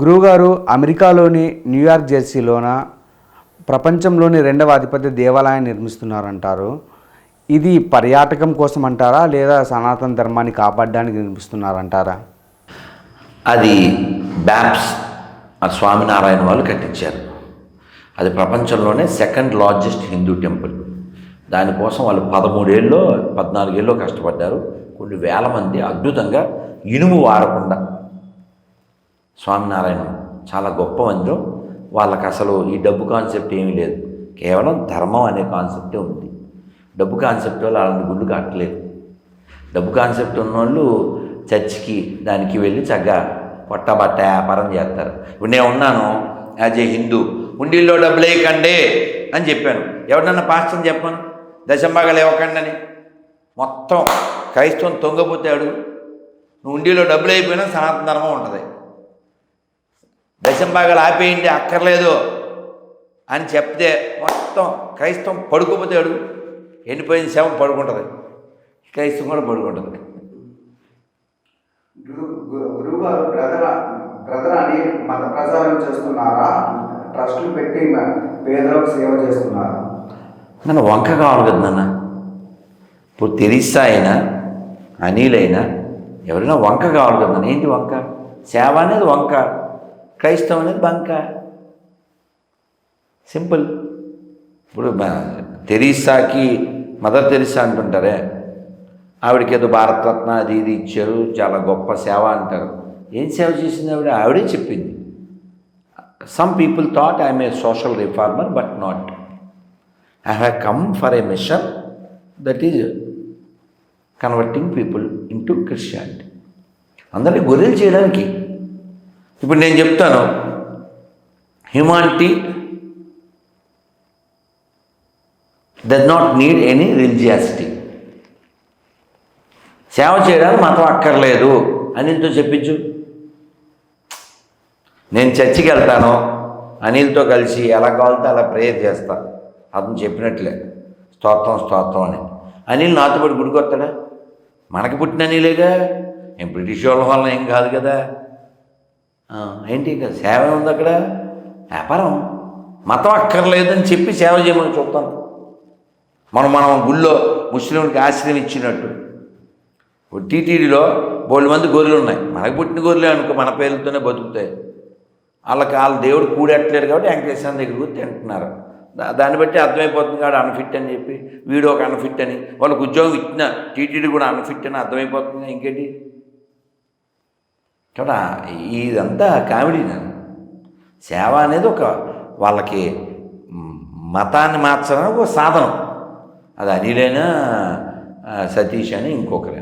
గురువుగారు, అమెరికాలోని న్యూయార్క్ జెర్సీలోన ప్రపంచంలోని రెండవ అతిపెద్ద దేవాలయాన్ని నిర్మిస్తున్నారంటారు. ఇది పర్యాటకం కోసం అంటారా, లేదా సనాతన ధర్మాన్ని కాపాడడానికి నిర్మిస్తున్నారంటారా? అది బ్యాప్స్ స్వామినారాయణ వాళ్ళు కట్టించారు. అది ప్రపంచంలోనే సెకండ్ లార్జెస్ట్ హిందూ టెంపుల్. దానికోసం వాళ్ళు 14 ఏళ్ళు కష్టపడ్డారు. కొన్ని వేల మంది అద్భుతంగా ఇనుము వాడకుండా. స్వామినారాయణ చాలా గొప్ప మందిరం. వాళ్ళకి అసలు ఈ డబ్బు కాన్సెప్ట్ ఏమీ లేదు, కేవలం ధర్మం అనే కాన్సెప్టే ఉంది. డబ్బు కాన్సెప్ట్ వాళ్ళు అలాంటి గుళ్ళు కట్టలేదు. డబ్బు కాన్సెప్ట్ ఉన్నవాళ్ళు చర్చికి దానికి వెళ్ళి చక్కగా పొట్టబట్ట వ్యాపారం చేస్తారు. ఇప్పుడు నేను ఉన్నాను యాజ్ ఏ హిందూ, ఉండిల్లో డబ్బులు వేయకండి అని చెప్పాను. ఎవరినన్నా పాస్టర్ని చెప్పాను దశంభాగాలు ఇవ్వకండి అని. మొత్తం క్రైస్తవం తొంగపోతే అడుగు, నువ్వు ఉండిలో డబ్బులు అయిపోయినా సనాతన ధర్మం ఉంటుంది. దశంభాగాలు ఆపేయండి అక్కర్లేదు అని చెప్తే మొత్తం క్రైస్తవం పడుకోపోతే అడుగు, ఎండిపోయిన శవం పడుకుంటుంది, క్రైస్తవం కూడా పడుకుంటుంది. గురువుగారు బ్రదర్ అని మత ప్రచారం చేస్తున్నారా, ట్రస్టులు పెట్టి పేదలకు సేవ చేస్తున్నారా? నన్ను వంక కావాలి కదా నాన్న. ఇప్పుడు తెరిస్సా అయినా అనిల్ అయినా ఎవరైనా వంక కావాలి కదా. ఏంటి వంక? సేవ అనేది వంక, క్రైస్తవం అనేది బంక. సింపుల్. ఇప్పుడు తెరీసాకి మదర్ తెరీసా అంటుంటారే, ఆవిడకి ఏదో భారతరత్న అది ఇది ఇచ్చారు, చాలా గొప్ప సేవ అంటారు. ఏం సేవ చేసింది ఆవిడ? ఆవిడే చెప్పింది. Some people thought I'm a social reformer but not. I have come for a mission that is converting people into Christianity. అందరినీ గొర్రెలు చేయడానికి. ఇప్పుడు నేను చెప్తాను, humanity does not need any religiosity. సేవ చేయడానికి మతం అక్కర్లేదు అనిల్తో చెప్పించు. నేను చర్చికి వెళ్తాను, అనిల్తో కలిసి ఎలా కావాలితే అలా ప్రేయర్ చేస్తాను. అతను చెప్పినట్లే స్తోత్రం స్తోత్రం అని. అనిల్ నాతో పాటు గుడికి వస్తాడా? మనకి పుట్టిన అనిలేగా, ఏం బ్రిటిష్ వాళ్ళ వల్ల ఏం కాదు కదా. ఏంటి ఇంకా సేవ ఉంది అక్కడ? వ్యాపారం. మతం అక్కర్లేదని చెప్పి సేవ చేయమని చూస్తాను. మనం గుళ్ళో ముస్లింకి ఆశ్రయం ఇచ్చినట్టు. టీటీడీలో బోల్డ్ మంది గొర్రెలు ఉన్నాయి, మనకు పుట్టిన గొర్రెలే అనుకో, మన పేర్లతోనే బతుకుతాయి. వాళ్ళ దేవుడు కూడెట్టలేరు కాబట్టి వెంకటేశ్వర దగ్గర కూర్చొని తింటున్నారు. దాన్ని బట్టి అర్థమైపోతుంది కాదు అన్ఫిట్ అని చెప్పి, వీడు ఒక అన్ఫిట్ అని. వాళ్ళకు ఉద్యోగం ఇచ్చిన టీటీడీ కూడా అన్ఫిట్ అని అర్థమైపోతుంది. ఇంకేంటి కాబట్టి ఇదంతా కామెడీ. సేవ అనేది ఒక వాళ్ళకి మతాన్ని మార్చడానికి ఒక సాధనం. అది అనిలైనా సతీష్ అని ఇంకొకరు.